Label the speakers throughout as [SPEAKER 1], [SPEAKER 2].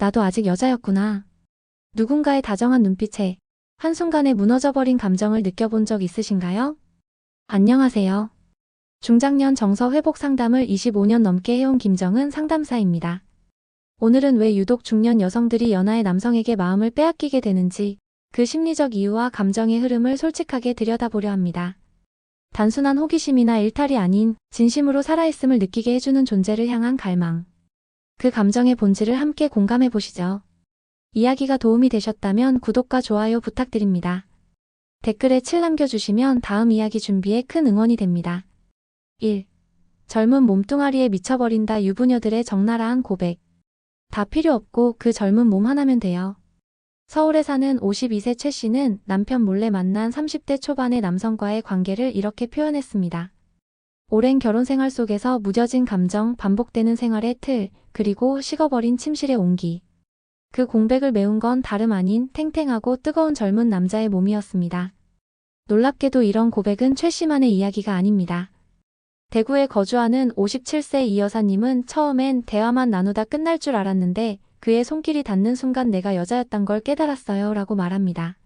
[SPEAKER 1] 나도 아직 여자였구나. 누군가의 다정한 눈빛에 한순간에 무너져버린 감정을 느껴본 적 있으신가요? 안녕하세요. 중장년 정서 회복 상담을 25년 넘게 해온 김정은 상담사입니다. 오늘은 왜 유독 중년 여성들이 연하의 남성에게 마음을 빼앗기게 되는지 그 심리적 이유와 감정의 흐름을 솔직하게 들여다보려 합니다. 단순한 호기심이나 일탈이 아닌 진심으로 살아있음을 느끼게 해주는 존재를 향한 갈망. 그 감정의 본질을 함께 공감해 보시죠. 이야기가 도움이 되셨다면 구독과 좋아요 부탁드립니다. 댓글에 7 남겨주시면 다음 이야기 준비에 큰 응원이 됩니다. 1. 젊은 몸뚱아리에 미쳐버린다. 유부녀들의 적나라한 고백. 다 필요 없고 그 젊은 몸 하나면 돼요. 서울에 사는 52세 최 씨는 남편 몰래 만난 30대 초반의 남성과의 관계를 이렇게 표현했습니다. 오랜 결혼 생활 속에서 무뎌진 감정, 반복되는 생활의 틀, 그리고 식어버린 침실의 온기. 그 공백을 메운 건 다름 아닌 탱탱하고 뜨거운 젊은 남자의 몸이었습니다. 놀랍게도 이런 고백은 최 씨만의 이야기가 아닙니다. 대구에 거주하는 57세 이 여사님은 처음엔 대화만 나누다 끝날 줄 알았는데 그의 손길이 닿는 순간 내가 여자였단 걸 깨달았어요 라고 말합니다.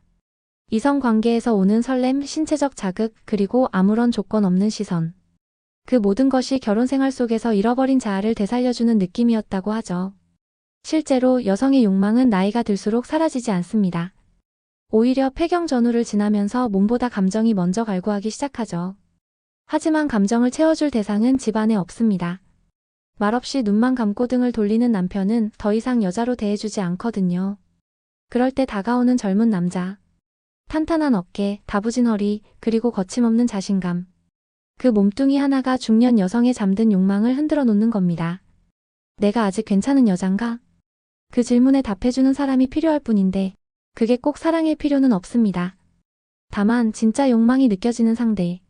[SPEAKER 1] 이성 관계에서 오는 설렘, 신체적 자극, 그리고 아무런 조건 없는 시선. 그 모든 것이 결혼 생활 속에서 잃어버린 자아를 되살려주는 느낌이었다고 하죠. 실제로 여성의 욕망은 나이가 들수록 사라지지 않습니다. 오히려 폐경 전후를 지나면서 몸보다 감정이 먼저 갈구하기 시작하죠. 하지만 감정을 채워줄 대상은 집안에 없습니다. 말없이 눈만 감고 등을 돌리는 남편은 더 이상 여자로 대해주지 않거든요. 그럴 때 다가오는 젊은 남자. 탄탄한 어깨, 다부진 허리, 그리고 거침없는 자신감. 그 몸뚱이 하나가 중년 여성의 잠든 욕망을 흔들어 놓는 겁니다. 내가 아직 괜찮은 여잔가? 그 질문에 답해주는 사람이 필요할 뿐인데 그게 꼭 사랑일 필요는 없습니다. 다만 진짜 욕망이 느껴지는 상대.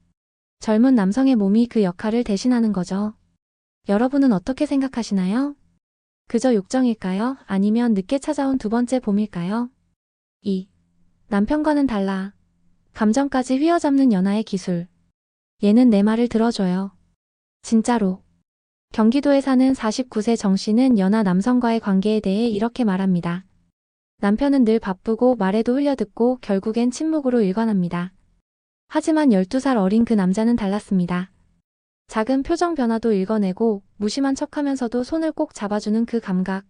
[SPEAKER 1] 젊은 남성의 몸이 그 역할을 대신하는 거죠. 여러분은 어떻게 생각하시나요? 그저 욕정일까요? 아니면 늦게 찾아온 두 번째 봄일까요? 2. 남편과는 달라. 감정까지 휘어잡는 연하의 기술. 얘는 내 말을 들어줘요. 진짜로. 경기도에 사는 49세 정 씨는 연하 남성과의 관계에 대해 이렇게 말합니다. 남편은 늘 바쁘고 말에도 흘려듣고 결국엔 침묵으로 일관합니다. 하지만 12살 어린 그 남자는 달랐습니다. 작은 표정 변화도 읽어내고 무심한 척하면서도 손을 꼭 잡아주는 그 감각.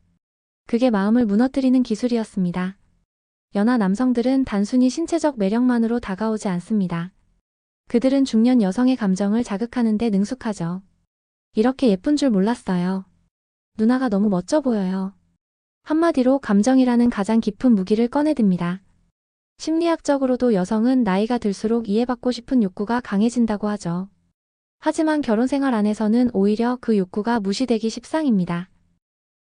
[SPEAKER 1] 그게 마음을 무너뜨리는 기술이었습니다. 연하 남성들은 단순히 신체적 매력만으로 다가오지 않습니다. 그들은 중년 여성의 감정을 자극하는 데 능숙하죠. 이렇게 예쁜 줄 몰랐어요. 누나가 너무 멋져 보여요. 한마디로 감정이라는 가장 깊은 무기를 꺼내듭니다. 심리학적으로도 여성은 나이가 들수록 이해받고 싶은 욕구가 강해진다고 하죠. 하지만 결혼 생활 안에서는 오히려 그 욕구가 무시되기 십상입니다.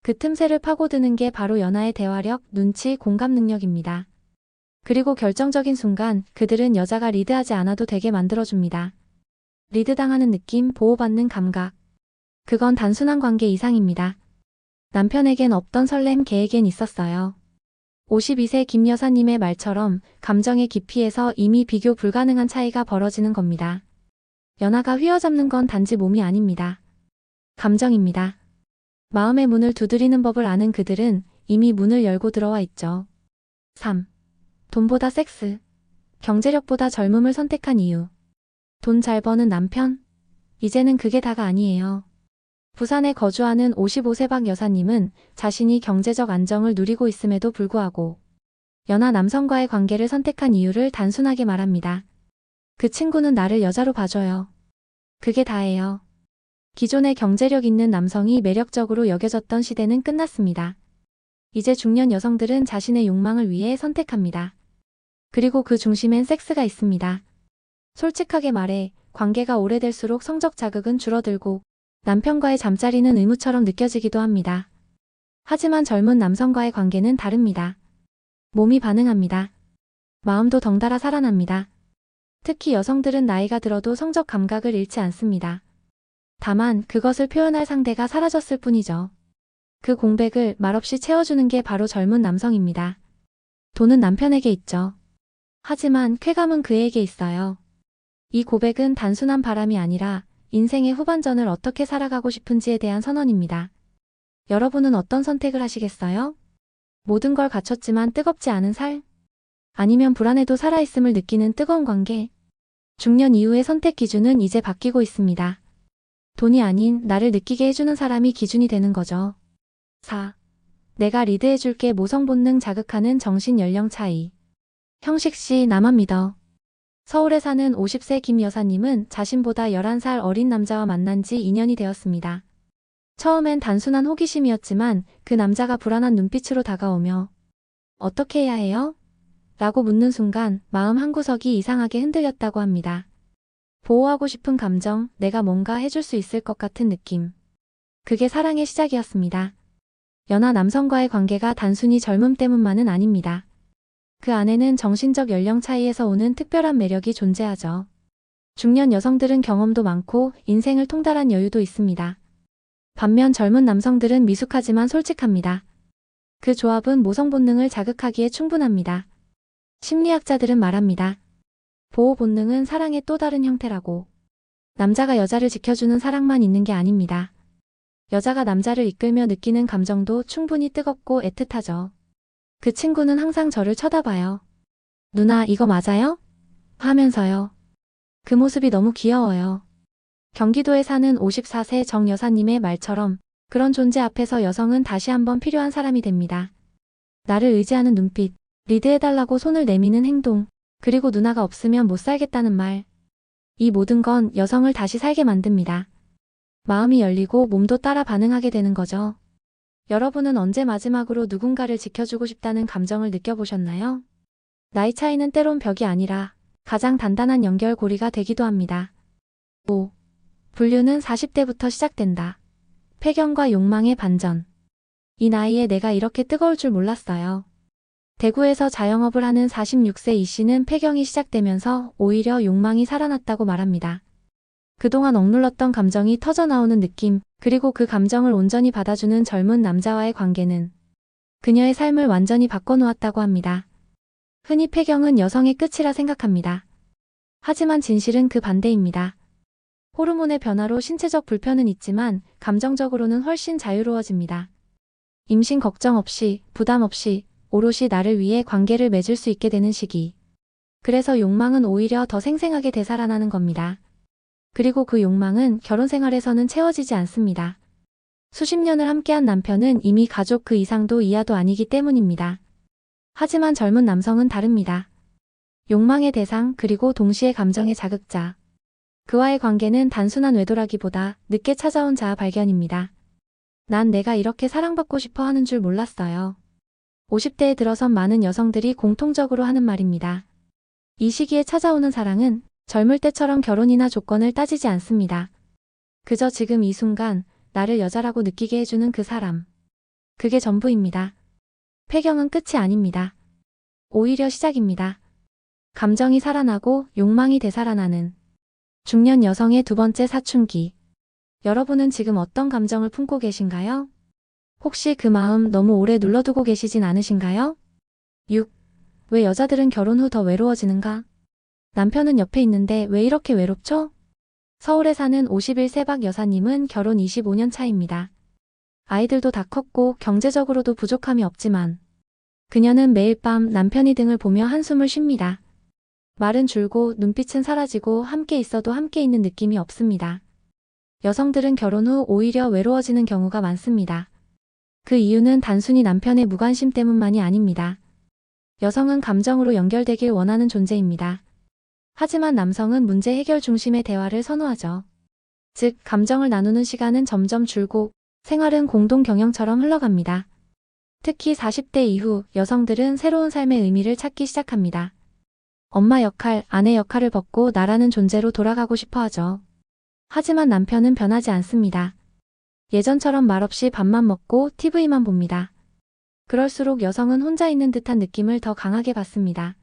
[SPEAKER 1] 그 틈새를 파고드는 게 바로 연하의 대화력, 눈치, 공감 능력입니다. 그리고 결정적인 순간 그들은 여자가 리드하지 않아도 되게 만들어줍니다. 리드당하는 느낌, 보호받는 감각. 그건 단순한 관계 이상입니다. 남편에겐 없던 설렘, 걔에겐 있었어요. 52세 김 여사님의 말처럼 감정의 깊이에서 이미 비교 불가능한 차이가 벌어지는 겁니다. 연하가 휘어잡는 건 단지 몸이 아닙니다. 감정입니다. 마음의 문을 두드리는 법을 아는 그들은 이미 문을 열고 들어와 있죠. 3. 돈보다 섹스. 경제력보다 젊음을 선택한 이유. 돈 잘 버는 남편? 이제는 그게 다가 아니에요. 부산에 거주하는 55세 박 여사님은 자신이 경제적 안정을 누리고 있음에도 불구하고 연하 남성과의 관계를 선택한 이유를 단순하게 말합니다. 그 친구는 나를 여자로 봐줘요. 그게 다예요. 기존의 경제력 있는 남성이 매력적으로 여겨졌던 시대는 끝났습니다. 이제 중년 여성들은 자신의 욕망을 위해 선택합니다. 그리고 그 중심엔 섹스가 있습니다. 솔직하게 말해 관계가 오래될수록 성적 자극은 줄어들고 남편과의 잠자리는 의무처럼 느껴지기도 합니다. 하지만 젊은 남성과의 관계는 다릅니다. 몸이 반응합니다. 마음도 덩달아 살아납니다. 특히 여성들은 나이가 들어도 성적 감각을 잃지 않습니다. 다만 그것을 표현할 상대가 사라졌을 뿐이죠. 그 공백을 말없이 채워주는 게 바로 젊은 남성입니다. 돈은 남편에게 있죠. 하지만 쾌감은 그에게 있어요. 이 고백은 단순한 바람이 아니라 인생의 후반전을 어떻게 살아가고 싶은지에 대한 선언입니다. 여러분은 어떤 선택을 하시겠어요? 모든 걸 갖췄지만 뜨겁지 않은 살? 아니면 불안해도 살아있음을 느끼는 뜨거운 관계? 중년 이후의 선택 기준은 이제 바뀌고 있습니다. 돈이 아닌 나를 느끼게 해주는 사람이 기준이 되는 거죠. 4. 내가 리드해줄게. 모성 본능 자극하는 정신 연령 차이. 형식씨, 나만 믿어. 서울에 사는 50세 김 여사님은 자신보다 11살 어린 남자와 만난 지 2년이 되었습니다. 처음엔 단순한 호기심이었지만 그 남자가 불안한 눈빛으로 다가오며 어떻게 해야 해요? 라고 묻는 순간 마음 한구석이 이상하게 흔들렸다고 합니다. 보호하고 싶은 감정, 내가 뭔가 해줄 수 있을 것 같은 느낌. 그게 사랑의 시작이었습니다. 연하 남성과의 관계가 단순히 젊음 때문만은 아닙니다. 그 안에는 정신적 연령 차이에서 오는 특별한 매력이 존재하죠. 중년 여성들은 경험도 많고 인생을 통달한 여유도 있습니다. 반면 젊은 남성들은 미숙하지만 솔직합니다. 그 조합은 모성 본능을 자극하기에 충분합니다. 심리학자들은 말합니다. 보호 본능은 사랑의 또 다른 형태라고. 남자가 여자를 지켜주는 사랑만 있는 게 아닙니다. 여자가 남자를 이끌며 느끼는 감정도 충분히 뜨겁고 애틋하죠. 그 친구는 항상 저를 쳐다봐요. 누나, 이거 맞아요? 하면서요. 그 모습이 너무 귀여워요. 경기도에 사는 54세 정 여사님의 말처럼 그런 존재 앞에서 여성은 다시 한번 필요한 사람이 됩니다. 나를 의지하는 눈빛, 리드해달라고 손을 내미는 행동, 그리고 누나가 없으면 못 살겠다는 말. 이 모든 건 여성을 다시 살게 만듭니다. 마음이 열리고 몸도 따라 반응하게 되는 거죠. 여러분은 언제 마지막으로 누군가를 지켜주고 싶다는 감정을 느껴보셨나요? 나이 차이는 때론 벽이 아니라 가장 단단한 연결고리가 되기도 합니다. 5. 분류는 40대부터 시작된다. 폐경과 욕망의 반전. 이 나이에 내가 이렇게 뜨거울 줄 몰랐어요. 대구에서 자영업을 하는 46세 이 씨는 폐경이 시작되면서 오히려 욕망이 살아났다고 말합니다. 그동안 억눌렀던 감정이 터져나오는 느낌, 그리고 그 감정을 온전히 받아주는 젊은 남자와의 관계는 그녀의 삶을 완전히 바꿔놓았다고 합니다. 흔히 폐경은 여성의 끝이라 생각합니다. 하지만 진실은 그 반대입니다. 호르몬의 변화로 신체적 불편은 있지만 감정적으로는 훨씬 자유로워집니다. 임신 걱정 없이, 부담 없이, 오롯이 나를 위해 관계를 맺을 수 있게 되는 시기. 그래서 욕망은 오히려 더 생생하게 되살아나는 겁니다. 그리고 그 욕망은 결혼 생활에서는 채워지지 않습니다. 수십 년을 함께한 남편은 이미 가족 그 이상도 이하도 아니기 때문입니다. 하지만 젊은 남성은 다릅니다. 욕망의 대상 그리고 동시에 감정의 자극자. 그와의 관계는 단순한 외도라기보다 늦게 찾아온 자아 발견입니다. 난 내가 이렇게 사랑받고 싶어 하는 줄 몰랐어요. 50대에 들어선 많은 여성들이 공통적으로 하는 말입니다. 이 시기에 찾아오는 사랑은 젊을 때처럼 결혼이나 조건을 따지지 않습니다. 그저 지금 이 순간 나를 여자라고 느끼게 해주는 그 사람. 그게 전부입니다. 폐경은 끝이 아닙니다. 오히려 시작입니다. 감정이 살아나고 욕망이 되살아나는 중년 여성의 두 번째 사춘기. 여러분은 지금 어떤 감정을 품고 계신가요? 혹시 그 마음 너무 오래 눌러두고 계시진 않으신가요? 6. 왜 여자들은 결혼 후 더 외로워지는가? 남편은 옆에 있는데 왜 이렇게 외롭죠? 서울에 사는 51세 박 여사님은 결혼 25년 차입니다. 아이들도 다 컸고 경제적으로도 부족함이 없지만 그녀는 매일 밤 남편이 등을 보며 한숨을 쉽니다. 말은 줄고 눈빛은 사라지고 함께 있어도 함께 있는 느낌이 없습니다. 여성들은 결혼 후 오히려 외로워지는 경우가 많습니다. 그 이유는 단순히 남편의 무관심 때문만이 아닙니다. 여성은 감정으로 연결되길 원하는 존재입니다. 하지만 남성은 문제 해결 중심의 대화를 선호하죠. 즉, 감정을 나누는 시간은 점점 줄고 생활은 공동 경영처럼 흘러갑니다. 특히 40대 이후 여성들은 새로운 삶의 의미를 찾기 시작합니다. 엄마 역할, 아내 역할을 벗고 나라는 존재로 돌아가고 싶어 하죠. 하지만 남편은 변하지 않습니다. 예전처럼 말없이 밥만 먹고 TV만 봅니다. 그럴수록 여성은 혼자 있는 듯한 느낌을 더 강하게 받습니다.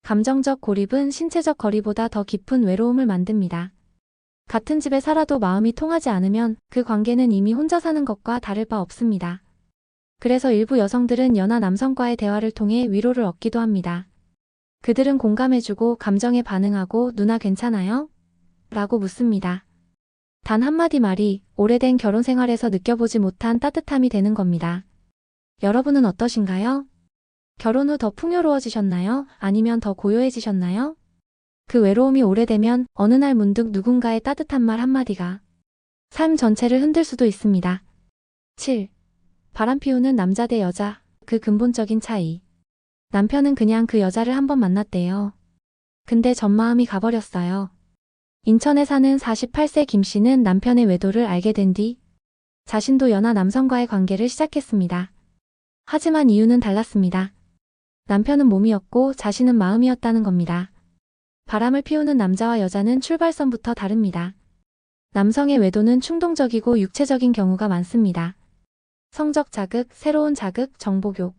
[SPEAKER 1] 감정적 고립은 신체적 거리보다 더 깊은 외로움을 만듭니다. 같은 집에 살아도 마음이 통하지 않으면 그 관계는 이미 혼자 사는 것과 다를 바 없습니다. 그래서 일부 여성들은 연하 남성과의 대화를 통해 위로를 얻기도 합니다. 그들은 공감해주고 감정에 반응하고 누나 괜찮아요? 라고 묻습니다. 단 한마디 말이 오래된 결혼 생활에서 느껴보지 못한 따뜻함이 되는 겁니다. 여러분은 어떠신가요? 결혼 후 더 풍요로워지셨나요? 아니면 더 고요해지셨나요? 그 외로움이 오래되면 어느 날 문득 누군가의 따뜻한 말 한마디가 삶 전체를 흔들 수도 있습니다. 7. 바람 피우는 남자 대 여자, 그 근본적인 차이. 남편은 그냥 그 여자를 한번 만났대요. 근데 전 마음이 가버렸어요. 인천에 사는 48세 김 씨는 남편의 외도를 알게 된 뒤 자신도 연하 남성과의 관계를 시작했습니다. 하지만 이유는 달랐습니다. 남편은 몸이었고 자신은 마음이었다는 겁니다. 바람을 피우는 남자와 여자는 출발선부터 다릅니다. 남성의 외도는 충동적이고 육체적인 경우가 많습니다. 성적 자극, 새로운 자극, 정보교.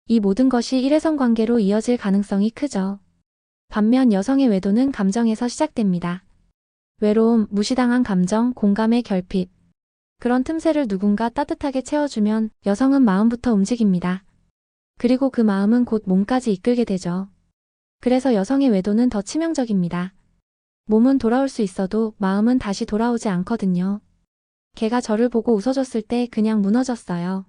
[SPEAKER 1] 이 모든 것이 일회성 관계로 이어질 가능성이 크죠. 반면 여성의 외도는 감정에서 시작됩니다. 외로움, 무시당한 감정, 공감의 결핍. 그런 틈새를 누군가 따뜻하게 채워주면 여성은 마음부터 움직입니다. 그리고 그 마음은 곧 몸까지 이끌게 되죠. 그래서 여성의 외도는 더 치명적입니다. 몸은 돌아올 수 있어도 마음은 다시 돌아오지 않거든요. 걔가 저를 보고 웃어줬을 때 그냥 무너졌어요.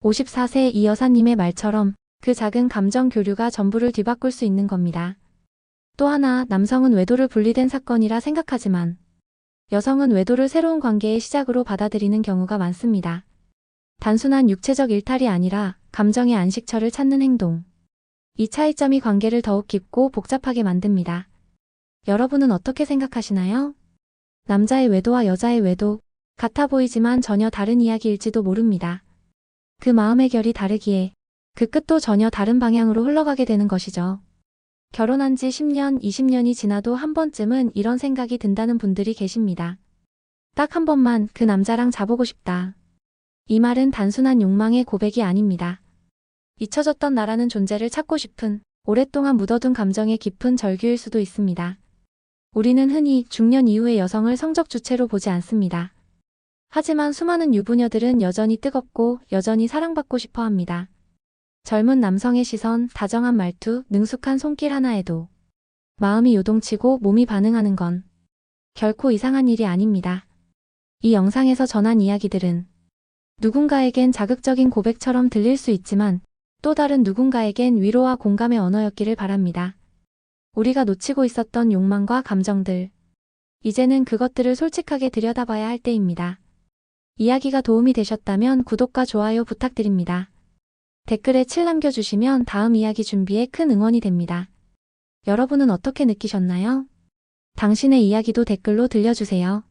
[SPEAKER 1] 54세 이 여사님의 말처럼 그 작은 감정 교류가 전부를 뒤바꿀 수 있는 겁니다. 또 하나, 남성은 외도를 분리된 사건이라 생각하지만 여성은 외도를 새로운 관계의 시작으로 받아들이는 경우가 많습니다. 단순한 육체적 일탈이 아니라 감정의 안식처를 찾는 행동. 이 차이점이 관계를 더욱 깊고 복잡하게 만듭니다. 여러분은 어떻게 생각하시나요? 남자의 외도와 여자의 외도, 같아 보이지만 전혀 다른 이야기일지도 모릅니다. 그 마음의 결이 다르기에 그 끝도 전혀 다른 방향으로 흘러가게 되는 것이죠. 결혼한 지 10년, 20년이 지나도 한 번쯤은 이런 생각이 든다는 분들이 계십니다. 딱 한 번만 그 남자랑 자보고 싶다. 이 말은 단순한 욕망의 고백이 아닙니다. 잊혀졌던 나라는 존재를 찾고 싶은, 오랫동안 묻어둔 감정의 깊은 절규일 수도 있습니다. 우리는 흔히 중년 이후의 여성을 성적 주체로 보지 않습니다. 하지만 수많은 유부녀들은 여전히 뜨겁고 여전히 사랑받고 싶어 합니다. 젊은 남성의 시선, 다정한 말투, 능숙한 손길 하나에도 마음이 요동치고 몸이 반응하는 건 결코 이상한 일이 아닙니다. 이 영상에서 전한 이야기들은 누군가에겐 자극적인 고백처럼 들릴 수 있지만 또 다른 누군가에겐 위로와 공감의 언어였기를 바랍니다. 우리가 놓치고 있었던 욕망과 감정들, 이제는 그것들을 솔직하게 들여다봐야 할 때입니다. 이야기가 도움이 되셨다면 구독과 좋아요 부탁드립니다. 댓글에 7 남겨주시면 다음 이야기 준비에 큰 응원이 됩니다. 여러분은 어떻게 느끼셨나요? 당신의 이야기도 댓글로 들려주세요.